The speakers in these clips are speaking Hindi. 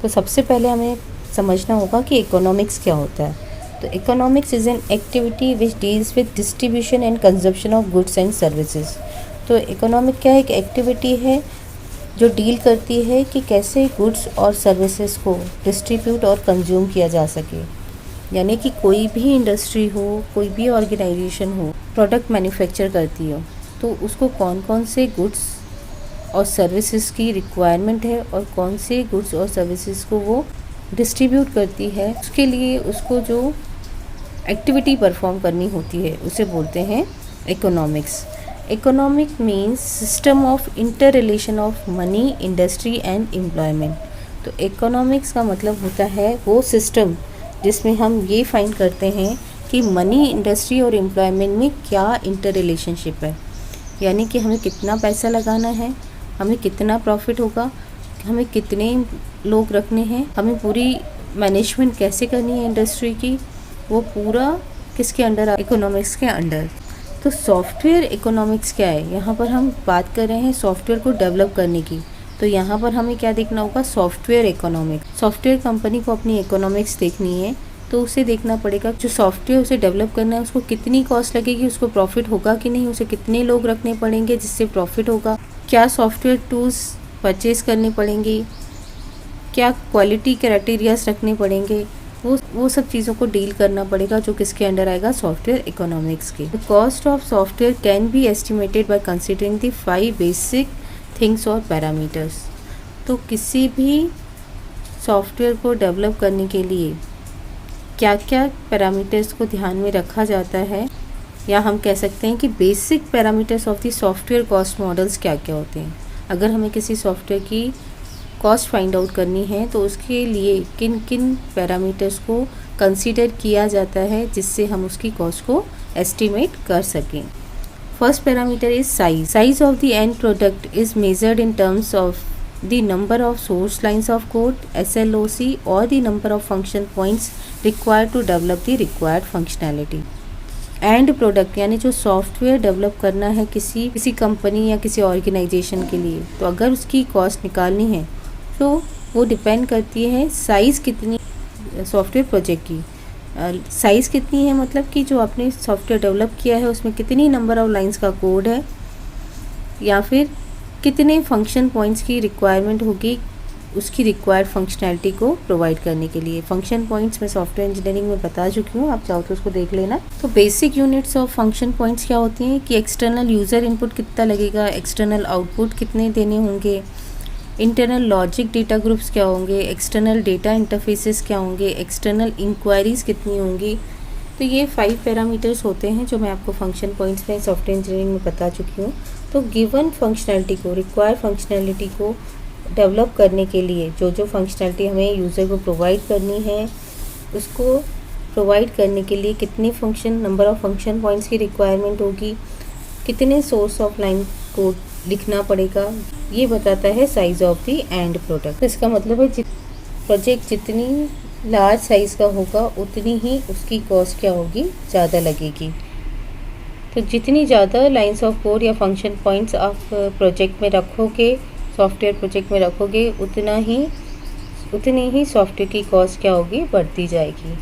तो सबसे पहले हमें समझना होगा कि इकोनॉमिक्स क्या होता है। तो economics is an activity which deals with distribution and consumption of goods and services. तो इकोनॉमिक क्या है, एक एक्टिविटी है जो डील करती है कि कैसे गुड्स और सर्विसेज को डिस्ट्रीब्यूट और कंज्यूम किया जा सके। यानी कि कोई भी इंडस्ट्री हो, कोई भी ऑर्गेनाइजेशन हो, प्रोडक्ट मैन्युफैक्चर करती हो, तो उसको कौन कौन से गुड्स और सर्विसेज की रिक्वायरमेंट है और कौन से गुड्स और सर्विसेज को वो डिस्ट्रीब्यूट करती है, उसके लिए उसको जो एक्टिविटी परफॉर्म करनी होती है उसे बोलते हैं economics. Economic means system of inter relation of money, industry and employment. तो इकोनॉमिक्स का मतलब होता है वो सिस्टम जिसमें हम ये फाइंड करते हैं कि मनी, इंडस्ट्री और एम्प्लॉयमेंट में क्या इंटर रिलेशनशिप है। यानी कि हमें कितना पैसा लगाना है, हमें कितना प्रॉफिट होगा, हमें कितने लोग रखने हैं, हमें पूरी मैनेजमेंट कैसे करनी है इंडस्ट्री की, वो पूरा किसके अंडर, इकोनॉमिक्स के अंडर। तो सॉफ्टवेयर इकोनॉमिक्स क्या है, यहाँ पर हम बात कर रहे हैं सॉफ्टवेयर को डेवलप करने की। तो यहाँ पर हमें क्या देखना होगा, सॉफ्टवेयर इकोनॉमिक्स। सॉफ्टवेयर कंपनी को अपनी इकोनॉमिक्स देखनी है तो उसे देखना पड़ेगा जो सॉफ्टवेयर उसे डेवलप करना है उसको कितनी कॉस्ट लगेगी, उसको प्रॉफिट होगा कि नहीं, उसे कितने लोग रखने पड़ेंगे जिससे प्रॉफिट होगा, क्या सॉफ्टवेयर टूल्स परचेज करने पड़ेंगे, क्या क्वालिटी क्राइटेरियाज रखने पड़ेंगे, वो सब चीज़ों को डील करना पड़ेगा जो किसके अंडर आएगा, सॉफ्टवेयर इकोनॉमिक्स के। The cost of software can be estimated by considering the 5 basic things और पैरामीटर्स। तो किसी भी सॉफ्टवेयर को डेवलप करने के लिए क्या क्या पैरामीटर्स को ध्यान में रखा जाता है, या हम कह सकते हैं कि basic parameters of the software cost models क्या क्या होते हैं। अगर हमें किसी सॉफ्टवेयर की कॉस्ट फाइंड आउट करनी है तो उसके लिए किन किन पैरामीटर्स को कंसीडर किया जाता है जिससे हम उसकी कॉस्ट को एस्टिमेट कर सकें। First parameter is size. Size of the end product is measured in terms of the number of source lines of code SLOC or the number of function points required to develop the required functionality। And product यानी जो सॉफ्टवेयर डेवलप करना है किसी कंपनी या किसी ऑर्गेनाइजेशन के लिए, तो अगर उसकी कॉस्ट निकालनी है तो वो डिपेंड करती है साइज़ कितनी, सॉफ्टवेयर प्रोजेक्ट की साइज़ कितनी है, मतलब कि जो आपने सॉफ्टवेयर डेवलप किया है उसमें कितनी नंबर ऑफ लाइंस का कोड है, या फिर कितने फंक्शन पॉइंट्स की रिक्वायरमेंट होगी उसकी रिक्वायर्ड फंक्शनैलिटी को प्रोवाइड करने के लिए। फंक्शन पॉइंट्स मैं सॉफ्टवेयर इंजीनियरिंग में बता चुकी हूँ, आप चाहो तो उसको देख लेना। तो basic units of function points क्या होती हैं कि एक्सटर्नल यूज़र इनपुट कितना लगेगा, एक्सटर्नल आउटपुट कितने देने होंगे, इंटरनल लॉजिक डेटा ग्रुप्स क्या होंगे, एक्सटर्नल डेटा इंटरफेसेस क्या होंगे, एक्सटर्नल इंक्वायरीज़ कितनी होंगी। तो ये 5 पैरामीटर्स होते हैं जो मैं आपको फंक्शन पॉइंट्स में सॉफ्टवेयर इंजीनियरिंग में बता चुकी हूँ। तो गिवन फंक्शनैलिटी को, रिक्वायर्ड फंक्शनैलिटी को डेवलप करने के लिए जो जो फंक्शनैलिटी हमें यूज़र को प्रोवाइड करनी है, उसको प्रोवाइड करने के लिए कितने नंबर ऑफ फंक्शन पॉइंट्स की रिक्वायरमेंट होगी, कितने सोर्स ऑफ लाइन कोड लिखना पड़ेगा, ये बताता है size of the end product. इसका मतलब है प्रोजेक्ट जितनी लार्ज साइज़ का होगा उतनी ही उसकी कॉस्ट क्या होगी, ज़्यादा लगेगी। तो जितनी ज़्यादा लाइंस ऑफ कोड या फंक्शन पॉइंट्स आप प्रोजेक्ट में रखोगे, सॉफ्टवेयर प्रोजेक्ट में रखोगे, उतनी ही सॉफ्टवेयर की कॉस्ट क्या होगी, बढ़ती जाएगी।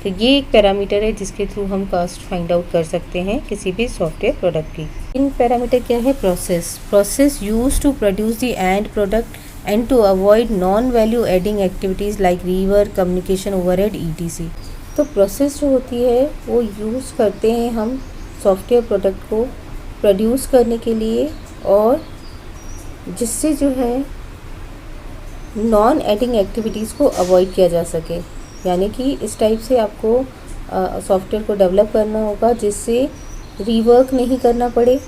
तो ये एक पैरामीटर है जिसके थ्रू हम कॉस्ट फाइंड आउट कर सकते हैं किसी भी सॉफ्टवेयर प्रोडक्ट की। इन पैरामीटर क्या है, process use to produce the end product and to avoid non value adding activities like rework, communication overhead, ETC। तो प्रोसेस जो होती है वो यूज़ करते हैं हम सॉफ्टवेयर प्रोडक्ट को प्रोड्यूस करने के लिए, और जिससे जो है नॉन एडिंग एक्टिविटीज़ को अवॉइड किया जा सके। यानी कि इस टाइप से आपको सॉफ्टवेयर को डेवलप करना होगा जिससे रीवर्क नहीं करना पड़े,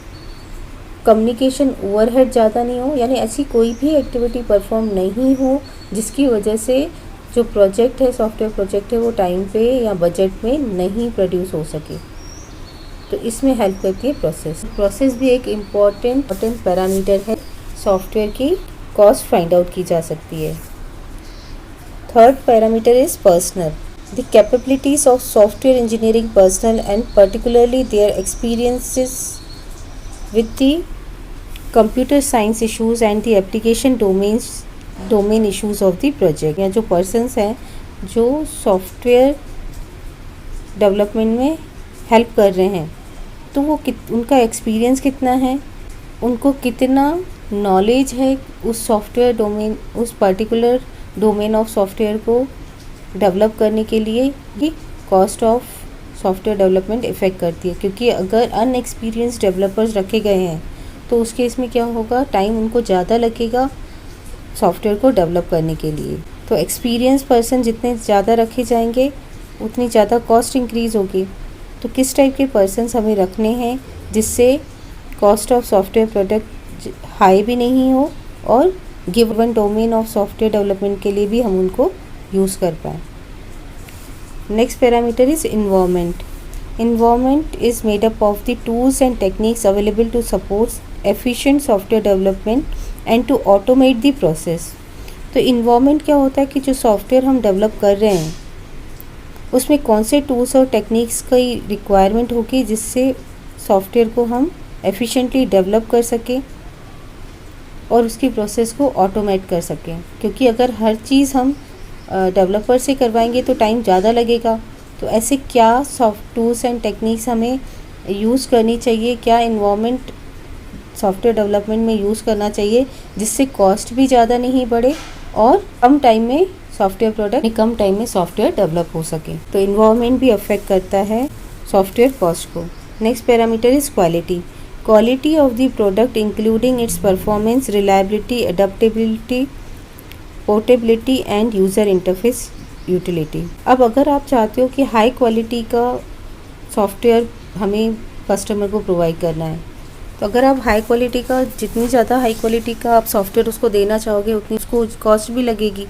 कम्युनिकेशन ओवरहेड ज़्यादा नहीं हो, यानी ऐसी कोई भी एक्टिविटी परफॉर्म नहीं हो जिसकी वजह से जो प्रोजेक्ट है, सॉफ्टवेयर प्रोजेक्ट है, वो टाइम पे या बजट में नहीं प्रोड्यूस हो सके। तो इसमें हेल्प करती है प्रोसेस भी एक इम्पॉर्टेंट पैरामीटर है, सॉफ्टवेयर की कॉस्ट फाइंड आउट की जा सकती है। Third parameter is personal. The capabilities of software engineering personal and particularly their experiences with the computer science issues and the application domains domain issues of the project, या जो पर्सन्स हैं जो सॉफ्टवेयर डेवलपमेंट में हेल्प कर रहे हैं, तो वो उनका एक्सपीरियंस कितना है, उनको कितना नॉलेज है उस सॉफ्टवेयर डोमेन, उस पर्टिकुलर डोमेन ऑफ सॉफ्टवेयर को डेवलप करने के लिए ही cost of software development effect करती है। क्योंकि अगर अनएक्सपीरियंस डेवलपर्स रखे गए हैं तो उस केस में क्या होगा, टाइम उनको ज़्यादा लगेगा सॉफ्टवेयर को डेवलप करने के लिए। तो एक्सपीरियंस पर्सन जितने ज़्यादा रखे जाएंगे उतनी ज़्यादा कॉस्ट इंक्रीज़ होगी। तो किस टाइप के पर्सन्स हमें रखने हैं जिससे cost of software product high भी नहीं हो और given domain of software development के लिए भी हम उनको यूज़ कर पाएँ। Next parameter is environment. Environment is made up of the tools and techniques available to support efficient software development and to automate the process। तो environment क्या होता है कि जो सॉफ्टवेयर हम डेवलप कर रहे हैं उसमें कौन से टूल्स और टेक्निक्स की रिक्वायरमेंट होगी जिससे सॉफ्टवेयर को हम एफिशिएंटली डेवलप कर सकें और उसकी प्रोसेस को ऑटोमेट कर सकें। क्योंकि अगर हर चीज़ हम डेवलपर से करवाएंगे तो टाइम ज़्यादा लगेगा। तो ऐसे क्या सॉफ्ट टूल्स एंड टेक्निक्स हमें यूज़ करनी चाहिए, क्या इन्वायरमेंट सॉफ्टवेयर डेवलपमेंट में यूज़ करना चाहिए जिससे कॉस्ट भी ज़्यादा नहीं बढ़े और कम टाइम में सॉफ्टवेयर प्रोडक्ट कम टाइम में सॉफ्टवेयर डेवलप हो सके। तो इन्वायरमेंट भी अफेक्ट करता है सॉफ्टवेयर कॉस्ट को। Next parameter is quality. Quality of the product including it's performance, reliability, adaptability, portability end user interface utility. अब अगर आप चाहते हो कि हाई क्वालिटी का सॉफ्टवेयर हमें कस्टमर को प्रोवाइड करना है, तो अगर आप हाई क्वालिटी का, जितनी ज़्यादा हाई क्वालिटी का आप सॉफ्टवेयर उसको देना चाहोगे उतनी उसको कॉस्ट भी लगेगी।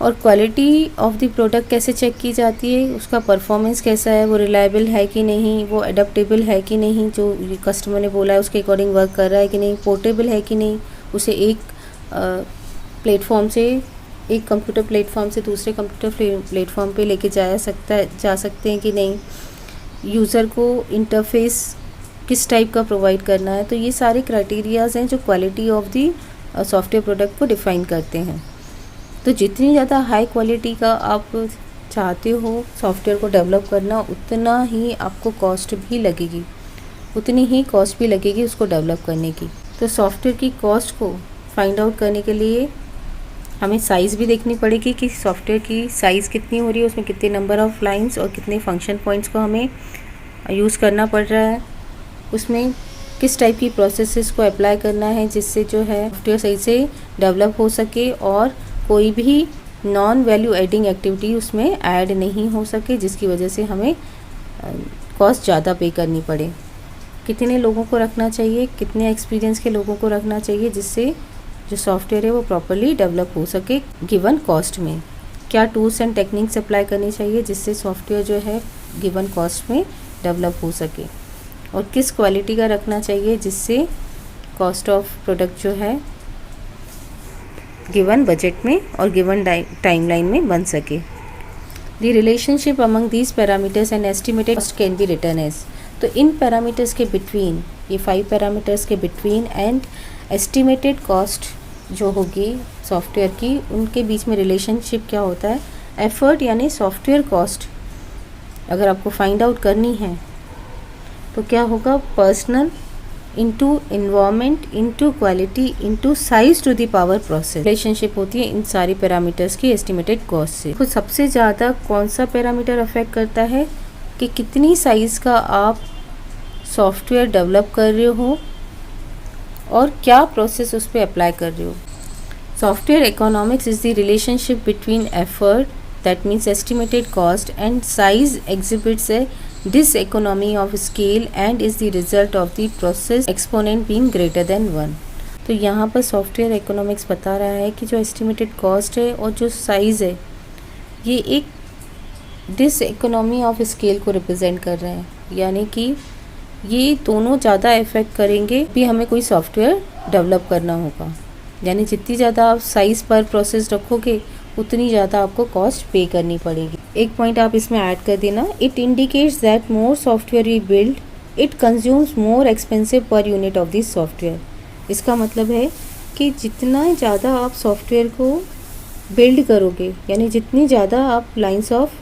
और क्वालिटी ऑफ द प्रोडक्ट कैसे चेक की जाती है, उसका परफॉर्मेंस कैसा है, वो रिलायबल है कि नहीं, वो अडेप्टेबल है कि नहीं, जो कस्टमर ने बोला है उसके अकॉर्डिंग वर्क कर रहा है कि नहीं, पोर्टेबल है कि नहीं, उसे एक प्लेटफॉर्म से, एक कंप्यूटर प्लेटफॉर्म से दूसरे कंप्यूटर प्लेटफॉर्म पे लेके जा सकते हैं कि नहीं, यूज़र को इंटरफेस किस टाइप का प्रोवाइड करना है। तो ये सारे क्राइटेरियाज़ हैं जो quality of the software product को डिफ़ाइन करते हैं। तो जितनी ज़्यादा हाई क्वालिटी का आप चाहते हो सॉफ्टवेयर को डेवलप करना, उतना ही आपको कॉस्ट भी लगेगी, उतनी ही कॉस्ट भी लगेगी उसको डेवलप करने की। तो सॉफ्टवेयर की कॉस्ट को फाइंड आउट करने के लिए हमें साइज़ भी देखनी पड़ेगी कि सॉफ्टवेयर की साइज़ कितनी हो रही है, उसमें कितने नंबर ऑफ़ लाइंस और कितने फंक्शन पॉइंट्स को हमें यूज़ करना पड़ रहा है, उसमें किस टाइप की प्रोसेसेस को अप्लाई करना है जिससे जो है सॉफ्टवेयर सही से डेवलप हो सके और कोई भी नॉन वैल्यू एडिंग एक्टिविटी उसमें ऐड नहीं हो सके जिसकी वजह से हमें कॉस्ट ज़्यादा पे करनी पड़े। कितने लोगों को रखना चाहिए, कितने एक्सपीरियंस के लोगों को रखना चाहिए जिससे जो सॉफ्टवेयर है वो प्रॉपर्ली डेवलप हो सके गिवन कॉस्ट में। क्या टूल्स एंड टेक्निक्स अप्लाई करनी चाहिए जिससे सॉफ्टवेयर जो है गिवन कॉस्ट में डेवलप हो सके, और किस क्वालिटी का रखना चाहिए जिससे कॉस्ट ऑफ प्रोडक्ट जो है गिवन बजट में और गिवन टाइमलाइन में बन सके। The relationship among these parameters and estimated cost can be written as. तो इन पैरामीटर्स के बिटवीन, ये 5 पैरामीटर्स के बिटवीन एंड एस्टिमेटेड कॉस्ट जो होगी सॉफ्टवेयर की, उनके बीच में रिलेशनशिप क्या होता है, एफर्ट यानी सॉफ्टवेयर कॉस्ट अगर आपको फाइंड आउट करनी है तो क्या होगा, personal into environment into quality into size to the power process relationship होती है इन सारी पैरामीटर्स की एस्टिमेटेड कॉस्ट से। तो सबसे ज़्यादा कौन सा पैरामीटर अफेक्ट करता है कि कितनी साइज़ का आप सॉफ्टवेयर डेवलप कर रहे हो और क्या प्रोसेस उस पर अप्लाई कर रहे हो। Software economics is the relationship between effort, that means estimated cost, and size exhibits A diseconomy of scale and is the result of the process exponent being greater than 1। तो यहाँ पर सॉफ्टवेयर इकोनॉमिक्स बता रहा है कि जो एस्टिमेटेड कॉस्ट है और जो साइज़ है ये एक डिसइकोनॉमी ऑफ स्केल को रिप्रेजेंट कर रहे हैं, यानी कि ये दोनों ज़्यादा इफ़ेक्ट करेंगे भी हमें कोई सॉफ्टवेयर डेवलप करना होगा। यानी जितनी ज़्यादा आप साइज़ पर प्रोसेस रखोगे उतनी ज़्यादा आपको कॉस्ट पे करनी पड़ेगी। एक पॉइंट आप इसमें ऐड कर देना, it indicates that more software we build it consumes more expensive per unit of this software. इसका मतलब है कि जितना ज़्यादा आप सॉफ्टवेयर को बिल्ड करोगे, यानी जितनी ज़्यादा आप लाइंस ऑफ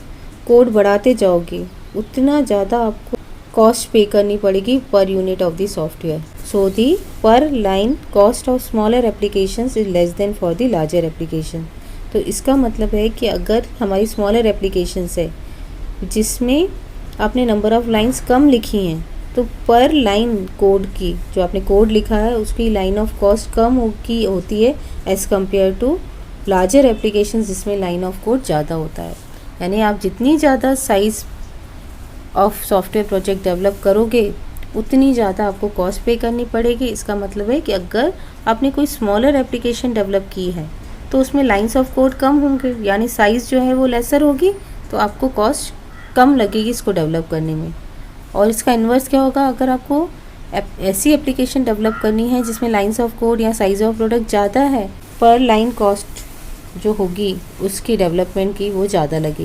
कोड बढ़ाते जाओगे, उतना ज़्यादा आपको कॉस्ट पे करनी पड़ेगी per unit of the software. So the per line cost of smaller applications is less than for the larger application. तो इसका मतलब है कि अगर हमारी स्मॉलर एप्लीकेशंस है जिसमें आपने नंबर ऑफ़ लाइंस कम लिखी हैं, तो पर लाइन कोड की, जो आपने कोड लिखा है उसकी लाइन ऑफ कॉस्ट कम होती है as compare to larger application जिसमें लाइन ऑफ कोड ज़्यादा होता है. यानी आप जितनी ज़्यादा size of software project develop करोगे उतनी ज़्यादा आपको कॉस्ट पे करनी पड़ेगी. इसका मतलब है कि अगर आपने कोई स्मॉलर एप्लीकेशन डेवलप की है तो उसमें लाइंस ऑफ कोड कम होंगे, यानी साइज़ जो है वो लेसर होगी, तो आपको कॉस्ट कम लगेगी इसको डेवलप करने में. और इसका इन्वर्स क्या होगा, अगर आपको ऐसी एप्लीकेशन डेवलप करनी है जिसमें लाइंस ऑफ कोड या साइज़ ऑफ प्रोडक्ट ज़्यादा है, पर लाइन कॉस्ट जो होगी उसकी डेवलपमेंट की वो ज़्यादा लगेगी.